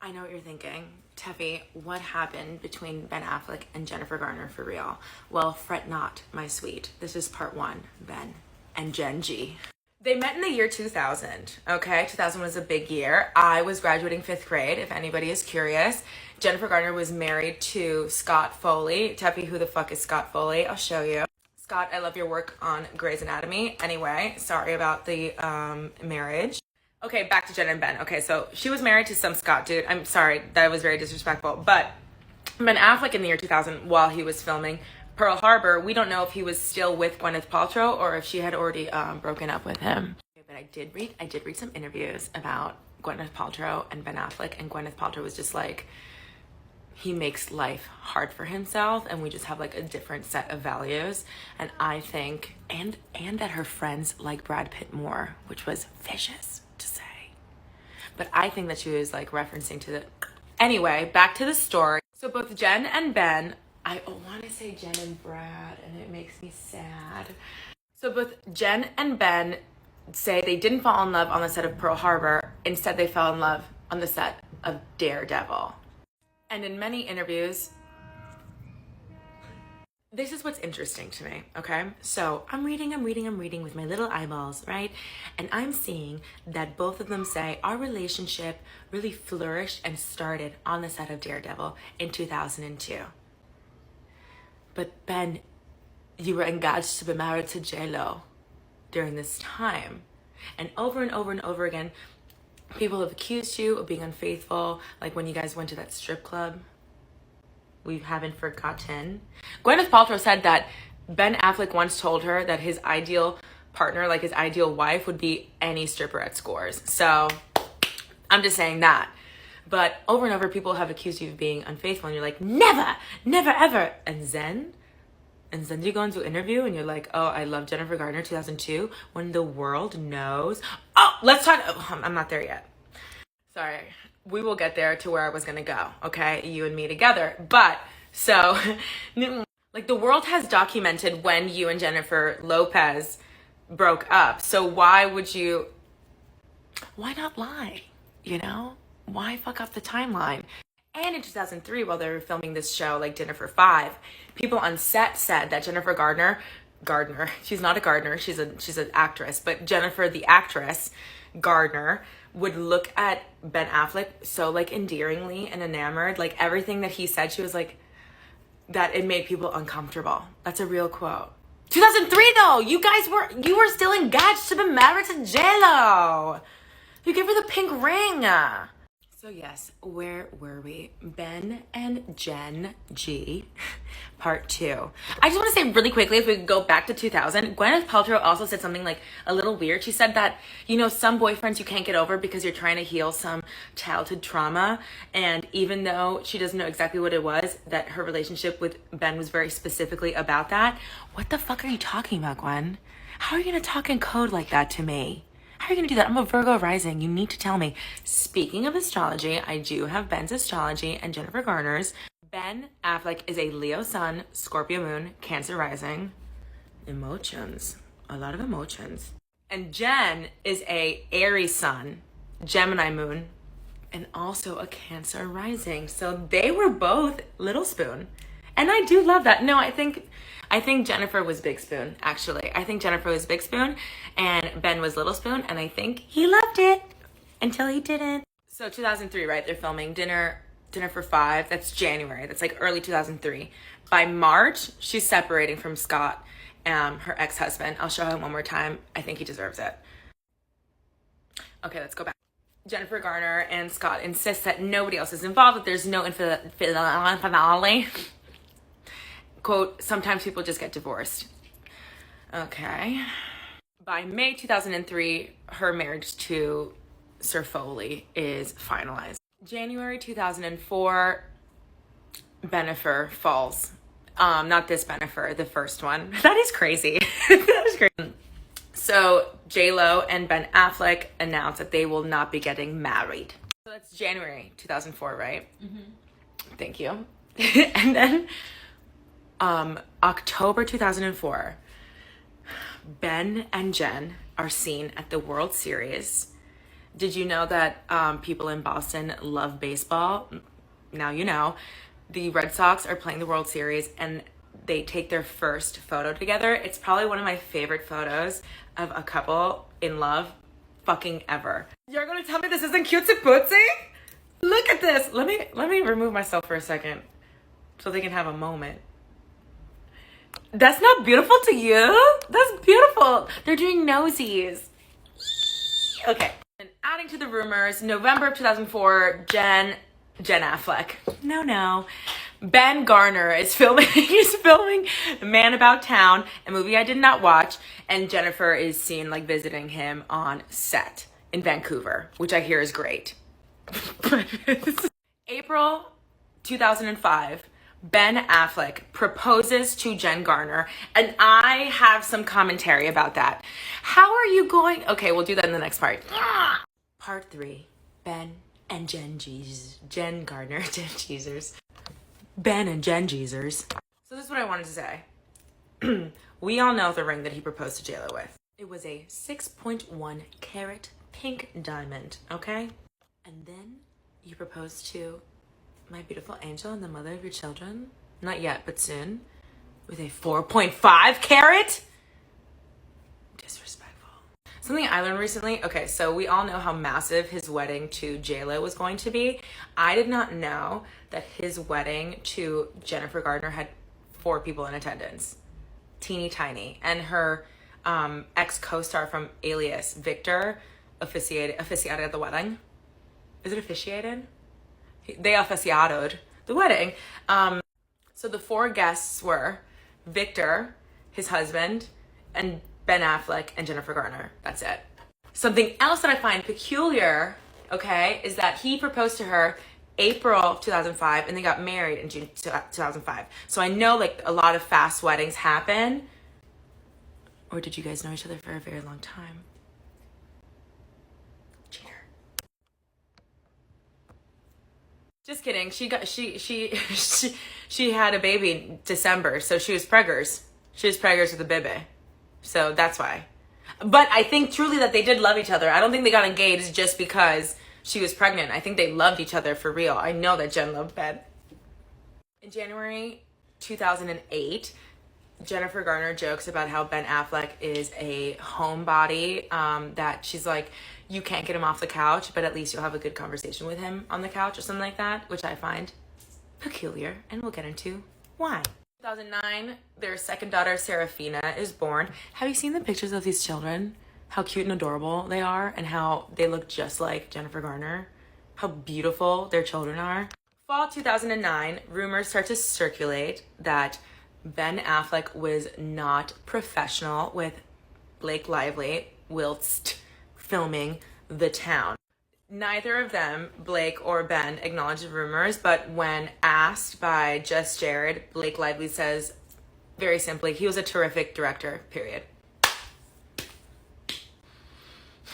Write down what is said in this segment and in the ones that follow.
I know what you're thinking. Tefi, what happened between Ben Affleck and Jennifer Garner for real? Well, fret not, my sweet. This is part one, Ben and Jen G. They met in the year 2000, okay? 2000 was a big year. I was graduating 5th grade, if anybody is curious. Jennifer Garner was married to Scott Foley. Tefi, who the fuck is Scott Foley? I'll show you. Scott, I love your work on Grey's Anatomy. Anyway, sorry about the marriage. Okay, back to Jen and Ben. Okay, so she was married to some Scott dude. I'm sorry, that was very disrespectful. But Ben Affleck in the year 2000, while he was filming Pearl Harbor, we don't know if he was still with Gwyneth Paltrow or if she had already broken up with him. But I did read some interviews about Gwyneth Paltrow and Ben Affleck, and Gwyneth Paltrow was just like, he makes life hard for himself and we just have like a different set of values. And I think, and that her friends like Brad Pitt more, which was vicious to say. But I think that she was like referencing to the... Anyway, back to the story. So both Jen and Ben, I want to say Jen and Brad, and it makes me sad. So both Jen and Ben say they didn't fall in love on the set of Pearl Harbor. Instead, they fell in love on the set of Daredevil. And in many interviews, this is what's interesting to me, okay? So I'm reading with my little eyeballs, right? And I'm seeing that both of them say our relationship really flourished and started on the set of Daredevil in 2002. But Ben, you were engaged to be married to J-Lo during this time. And over again, people have accused you of being unfaithful, like when you guys went to that strip club. We haven't forgotten. Gwyneth Paltrow said that Ben Affleck once told her that his ideal partner, like his ideal wife, would be any stripper at Scores. So I'm just saying that. But over and over, people have accused you of being unfaithful, and you're like, never, ever. And then you go into an interview and you're like, oh, I love Jennifer Garner 2002, when the world knows. Oh, let's talk. Oh, I'm not there yet. Sorry. We will get there to where I was going to go. Okay. You and me together. But so like the world has documented when you and Jennifer Lopez broke up. So why not lie? You know, why fuck up the timeline? And in 2003, while they were filming this show, like Dinner for Five, people on set said that Jennifer Gardner, she's not a gardener, she's an actress, but Jennifer, the actress, Gardner, would look at Ben Affleck so like endearingly and enamored, like everything that he said, she was like, that it made people uncomfortable. That's a real quote. 2003 though, you were still engaged to be married to J-Lo. You gave her the pink ring. So yes, where were we? Ben and Jen G, part 2. I just want to say really quickly, if we go back to 2000, Gwyneth Paltrow also said something like a little weird. She said that, you know, some boyfriends you can't get over because you're trying to heal some childhood trauma. And even though she doesn't know exactly what it was, that her relationship with Ben was very specifically about that. What the fuck are you talking about, Gwen? How are you going to talk in code like that to me? How are you going to do that? I'm a Virgo rising. You need to tell me. Speaking of astrology, I do have Ben's astrology and Jennifer Garner's. Ben Affleck is a Leo sun, Scorpio moon, Cancer rising. Emotions. A lot of emotions. And Jen is a Aries sun, Gemini moon, and also a Cancer rising. So they were both Little Spoon. And I do love that. No, I think Jennifer was Big Spoon, actually. I think Jennifer was Big Spoon and Ben was Little Spoon, and I think he loved it until he didn't. So 2003, right? They're filming Dinner for Five. That's January. That's like early 2003. By March, she's separating from Scott, her ex-husband. I'll show him one more time. I think he deserves it. Okay, let's go back. Jennifer Garner and Scott insist that nobody else is involved, that there's no infidelity. Quote, sometimes people just get divorced. Okay. By May 2003, her marriage to Sir Foley is finalized. January 2004, Bennifer falls. Not this Bennifer, the first one. That is crazy. That is crazy. So J-Lo and Ben Affleck announced that they will not be getting married. So that's January 2004, right? Mm-hmm. Thank you. And then October 2004, Ben and Jen are seen at the World Series Did you know that people in Boston love baseball? Now you know. The Red Sox are playing the World Series and they take their first photo together. It's probably one of my favorite photos of a couple in love fucking ever. You're gonna tell me this isn't cutesy pootsy? Look at this. Let me remove myself for a second so they can have a moment. That's not beautiful to you? That's beautiful. They're doing nosies. Okay. And adding to the rumors, November of 2004, Jen Affleck. No. Ben Garner is filming. He's filming Man About Town, a movie I did not watch, and Jennifer is seen like visiting him on set in Vancouver, which I hear is great. April 2005, Ben Affleck proposes to Jen Garner, and I have some commentary about that. How are you going? Okay, we'll do that in the next part. Part 3, Ben and Jen Garner, Jen Jeezers. Ben and Jen Jeezers. So this is what I wanted to say. We all know the ring that he proposed to JLo with. It was a 6.1 carat pink diamond, okay? And then you proposed to my beautiful angel and the mother of your children. Not yet, but soon. With a 4.5 carat? Disrespectful. Something I learned recently. Okay, so we all know how massive his wedding to JLo was going to be. I did not know that his wedding to Jennifer Garner had 4 people in attendance. Teeny tiny. And her ex co-star from Alias, Victor, officiated at the wedding. Is it officiated? They officiadoed the wedding. So the 4 guests were Victor, his husband, and Ben Affleck and Jennifer Garner. That's it. Something else that I find peculiar, okay, is that he proposed to her April 2005 and they got married in June 2005. So I know like a lot of fast weddings happen. Or did you guys know each other for a very long time? Cheater. Just kidding. She had a baby in December, so she was preggers. She was preggers with a baby. So that's why. But I think truly that they did love each other. I don't think they got engaged just because she was pregnant. I think they loved each other for real. I know that Jen loved Ben. In January 2008, Jennifer Garner jokes about how Ben Affleck is a homebody, that she's like, you can't get him off the couch, but at least you'll have a good conversation with him on the couch or something like that, which I find peculiar, and we'll get into why. 2009, their second daughter, Serafina, is born. Have you seen the pictures of these children? How cute and adorable they are, and how they look just like Jennifer Garner. How beautiful their children are. Fall 2009, rumors start to circulate that Ben Affleck was not professional with Blake Lively whilst filming The Town. Neither of them, Blake or Ben, acknowledged the rumors, but when asked by Just Jared, Blake Lively says, very simply, he was a terrific director, period.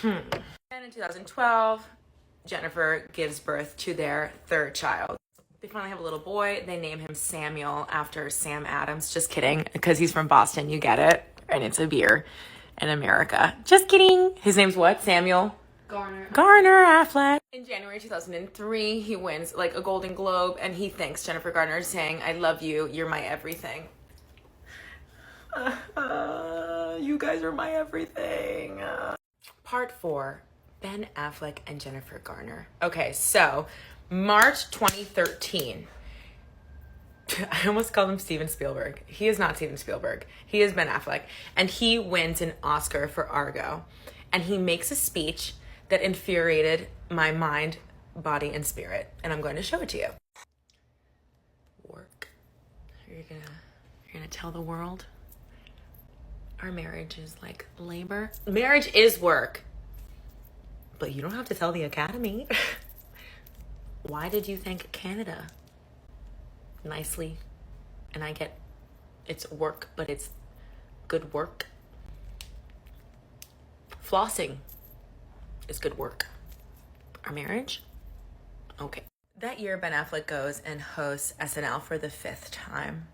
And in 2012, Jennifer gives birth to their 3rd child. They finally have a little boy. They name him Samuel after Sam Adams. Just kidding, because he's from Boston, you get it. And it's a beer in America. Just kidding. His name's what? Samuel? Garner Affleck. In January 2003, he wins like a Golden Globe and he thanks Jennifer Garner saying, I love you, you're my everything. You guys are my everything. Part 4, Ben Affleck and Jennifer Garner. Okay, so March 2013. I almost called him Steven Spielberg. He is not Steven Spielberg. He is Ben Affleck. And he wins an Oscar for Argo. And he makes a speech that infuriated my mind, body, and spirit. And I'm going to show it to you. Work. You're gonna tell the world our marriage is like labor. Marriage is work. But you don't have to tell the Academy. Why did you thank Canada? Nicely. And I get it's work, but it's good work. Flossing is good work. Our marriage? Okay. That year, Ben Affleck goes and hosts SNL for the 5th time.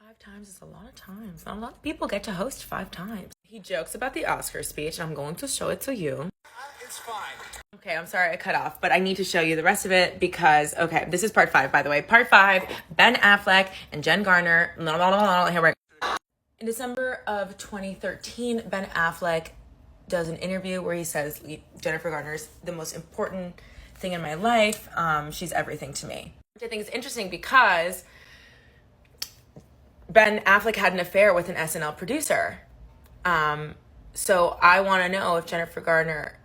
5 times is a lot of times. Not a lot of people get to host 5 times. He jokes about the Oscar speech, and I'm going to show it to you. It's fine. Okay, I'm sorry I cut off, but I need to show you the rest of it because, okay, this is part 5, by the way. Part 5, Ben Affleck and Jen Garner. Here we go. In December of 2013, Ben Affleck does an interview where he says, Jennifer Garner's the most important thing in my life. She's everything to me. Which I think is interesting because Ben Affleck had an affair with an SNL producer. So I want to know if Jennifer Garner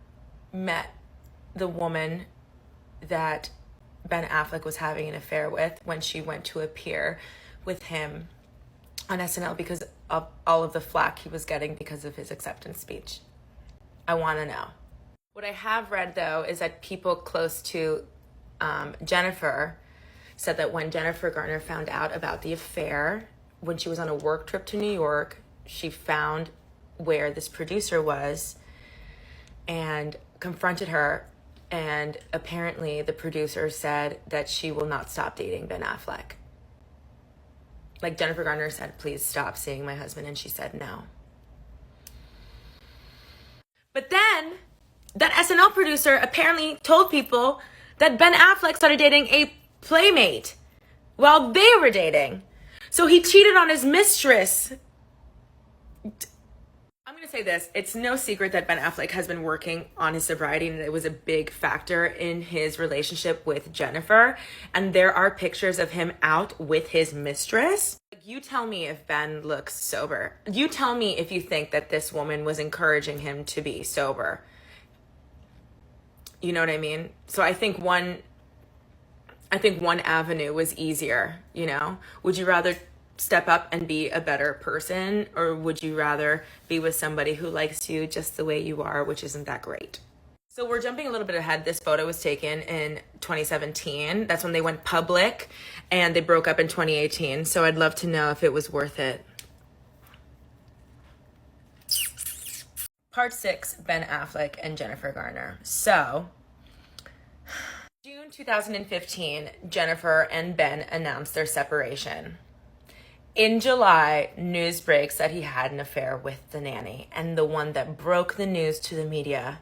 met the woman that Ben Affleck was having an affair with when she went to appear with him on SNL because of all of the flack he was getting because of his acceptance speech. I want to know. What I have read, though, is that people close to Jennifer said that when Jennifer Garner found out about the affair, when she was on a work trip to New York, she found where this producer was and confronted her. And apparently the producer said that she will not stop dating Ben Affleck. Like Jennifer Garner said, please stop seeing my husband. And she said no. But then that SNL producer apparently told people that Ben Affleck started dating a playmate while they were dating. So he cheated on his mistress. I'm going to say this. It's no secret that Ben Affleck has been working on his sobriety, and it was a big factor in his relationship with Jennifer. And there are pictures of him out with his mistress. You tell me if Ben looks sober. You tell me if you think that this woman was encouraging him to be sober. You know what I mean? So I think one avenue was easier, you know? Would you rather step up and be a better person, or would you rather be with somebody who likes you just the way you are, which isn't that great? So we're jumping a little bit ahead. This photo was taken in 2017. That's when they went public, and they broke up in 2018. So I'd love to know if it was worth it. Part 6, Ben Affleck and Jennifer Garner. So, June 2015, Jennifer and Ben announced their separation. In July, news breaks that he had an affair with the nanny, and the one that broke the news to the media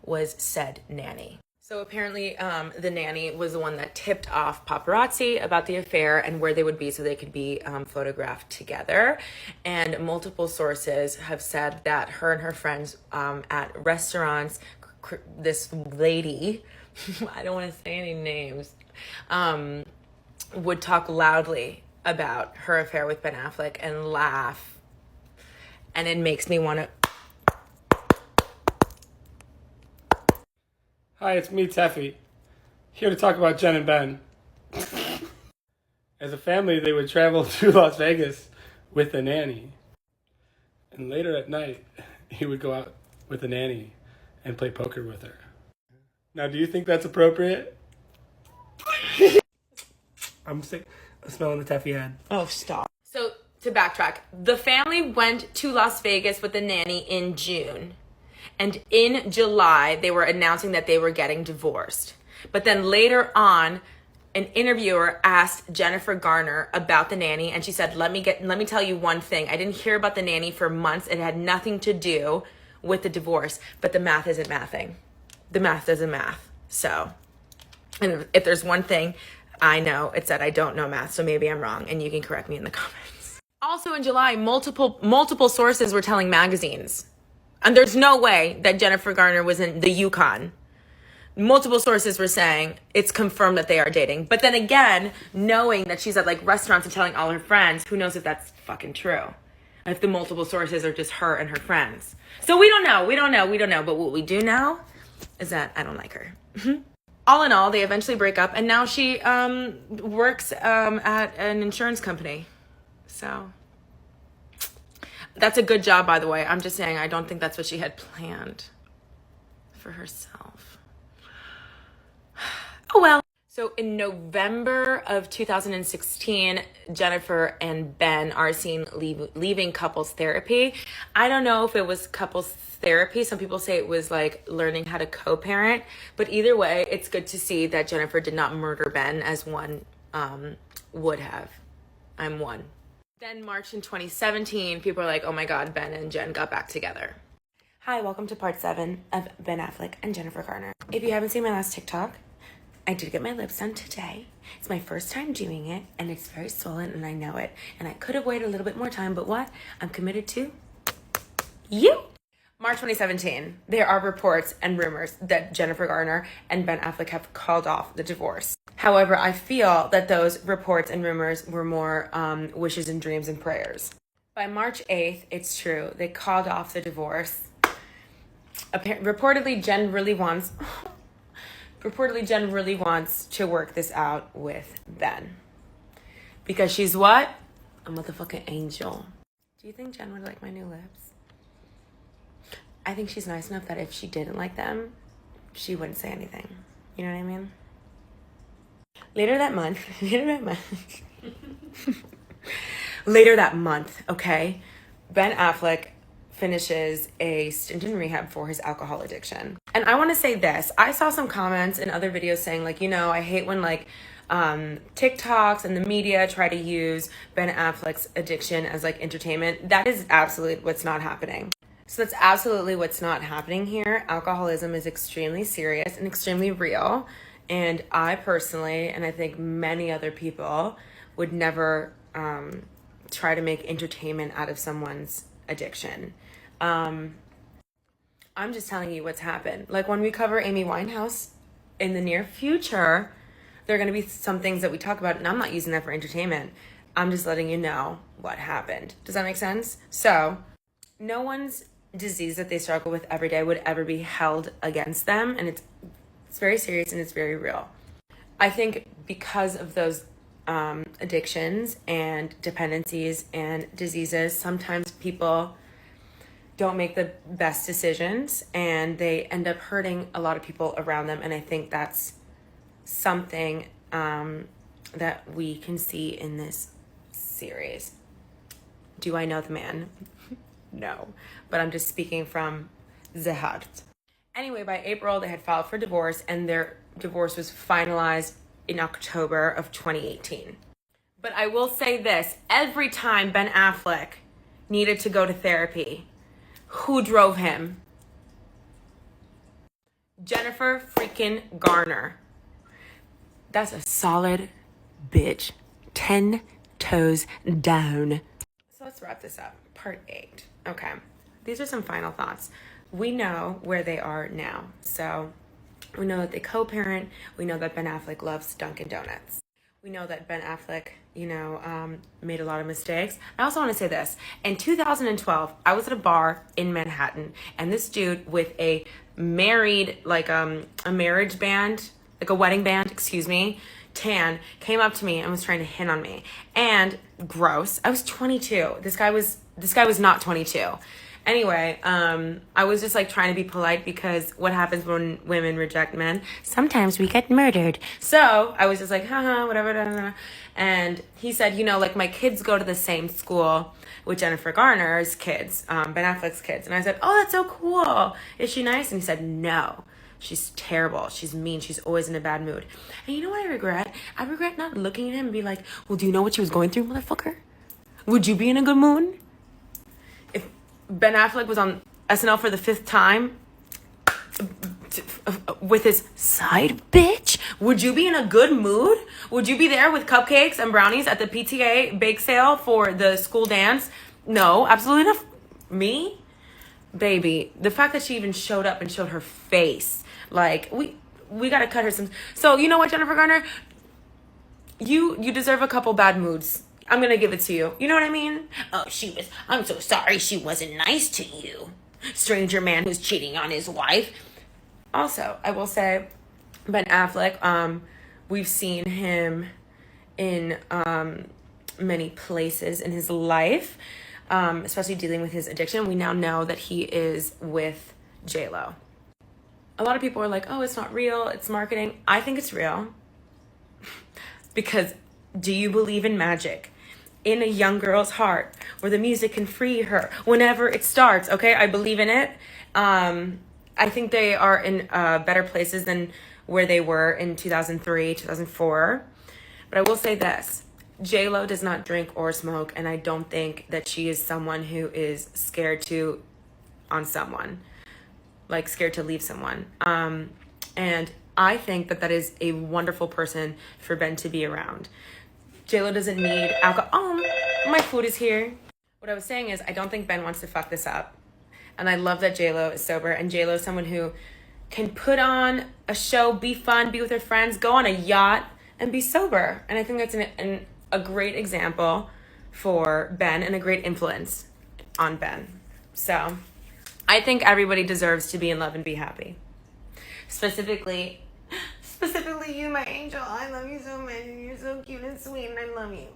was said nanny. So apparently the nanny was the one that tipped off paparazzi about the affair and where they would be so they could be photographed together. And multiple sources have said that her and her friends at restaurants, this lady, I don't want to say any names, would talk loudly about her affair with Ben Affleck and laugh. And it makes me want to... Hi, it's me, Tefi, here to talk about Jen and Ben. As a family, they would travel to Las Vegas with the nanny. And later at night, he would go out with the nanny and play poker with her. Now, do you think that's appropriate? I'm smelling the Tefi head. Oh, stop. So, to backtrack, the family went to Las Vegas with the nanny in June. And in July, they were announcing that they were getting divorced. But then later on, an interviewer asked Jennifer Garner about the nanny, and she said, let me tell you one thing. I didn't hear about the nanny for months. It had nothing to do with the divorce, but the math isn't mathing. The math doesn't math. So, and if there's one thing I know, it's that I don't know math, so maybe I'm wrong, and you can correct me in the comments. Also in July, multiple sources were telling magazines, and there's no way that Jennifer Garner was in the Yukon. Multiple sources were saying it's confirmed that they are dating. But then again, knowing that she's at like restaurants and telling all her friends, who knows if that's fucking true? If the multiple sources are just her and her friends. So we don't know. But what we do know is that I don't like her. All in all, they eventually break up, and now she works at an insurance company. So that's a good job, by the way. I'm just saying I don't think that's what she had planned for herself. Oh well. So in November of 2016, Jennifer and Ben are seen leaving couples therapy. I don't know if it was couples therapy. Some people say it was like learning how to co-parent. But either way, it's good to see that Jennifer did not murder Ben as one would have. I'm one. Then March in 2017, people are like, oh my God, Ben and Jen got back together. Hi, welcome to part 7 of Ben Affleck and Jennifer Garner. If you haven't seen my last TikTok, I did get my lips done today. It's my first time doing it, and it's very swollen, and I know it. And I could have waited a little bit more time, but what? I'm committed to you. March 2017, there are reports and rumors that Jennifer Garner and Ben Affleck have called off the divorce. However, I feel that those reports and rumors were more wishes and dreams and prayers. By March 8th, it's true, they called off the divorce. Reportedly, Jen really wants to work this out with Ben. Because she's what? A motherfucking angel. Do you think Jen would like my new lips? I think she's nice enough that if she didn't like them, she wouldn't say anything. You know what I mean? Later that month, okay, Ben Affleck finishes a stint in rehab for his alcohol addiction. And I want to say this. I saw some comments in other videos saying, like, you know, I hate when, like, TikToks and the media try to use Ben Affleck's addiction as, like, entertainment. That is absolutely what's not happening. So that's absolutely what's not happening here. Alcoholism is extremely serious and extremely real. And I personally, and I think many other people, would never try to make entertainment out of someone's addiction. I'm just telling you what's happened. Like when we cover Amy Winehouse in the near future, there are going to be some things that we talk about, and I'm not using that for entertainment. I'm just letting you know what happened. Does that make sense? So no one's disease that they struggle with every day would ever be held against them, and it's very serious and it's very real. I think because of those addictions and dependencies and diseases, sometimes people don't make the best decisions and they end up hurting a lot of people around them. And I think that's something that we can see in this series. Do I know the man? No, but I'm just speaking from the heart. Anyway, by April, they had filed for divorce, and their divorce was finalized in October of 2018. But I will say this, every time Ben Affleck needed to go to therapy, who drove him? Jennifer freaking Garner. That's a solid bitch. 10 toes down. So let's wrap this up. Part 8. Okay. These are some final thoughts. We know where they are now. So we know that they co-parent. We know that Ben Affleck loves Dunkin' Donuts. We know that Ben Affleck, made a lot of mistakes. I also want to say this. In 2012, I was at a bar in Manhattan, and this dude with a married, a marriage band, like a wedding band, tan, came up to me and was trying to hit on me. And gross. I was 22. This guy was not 22. Anyway, I was just like trying to be polite because what happens when women reject men? Sometimes we get murdered. So I was just like, haha, whatever. Blah, blah. And he said, my kids go to the same school with Jennifer Garner's kids, Ben Affleck's kids. And I said, oh, that's so cool. Is she nice? And he said, no, she's terrible. She's mean. She's always in a bad mood. And you know what I regret? I regret not looking at him and be like, well, do you know what she was going through, motherfucker? Would you be in a good mood? If Ben Affleck was on SNL for the 5th time with his side bitch, would you be in a good mood? Would you be there with cupcakes and brownies at the PTA bake sale for the school dance? No, absolutely not. Me? Baby, the fact that she even showed up and showed her face, like, we gotta cut her some. So you know what, Jennifer Garner? You deserve a couple bad moods. I'm gonna give it to you. You know what I mean? Oh, I'm so sorry she wasn't nice to you. Stranger man who's cheating on his wife. Also, I will say, Ben Affleck, we've seen him in many places in his life, especially dealing with his addiction. We now know that he is with J-Lo. A lot of people are like, oh, it's not real, it's marketing. I think it's real. Because do you believe in magic? In a young girl's heart, where the music can free her whenever it starts, okay? I believe in it. I think they are in better places than where they were in 2003, 2004. But I will say this. J-Lo does not drink or smoke, and I don't think that she is someone who is scared to on someone. like scared to leave someone. And I think that that is a wonderful person for Ben to be around. JLo doesn't need alcohol. Oh, my food is here. What I was saying is I don't think Ben wants to fuck this up. And I love that JLo is sober, and JLo is someone who can put on a show, be fun, be with her friends, go on a yacht, and be sober. And I think that's a great example for Ben and a great influence on Ben. So I think everybody deserves to be in love and be happy. Specifically you, my angel. I love you so much, and you're so cute and sweet, and I love you.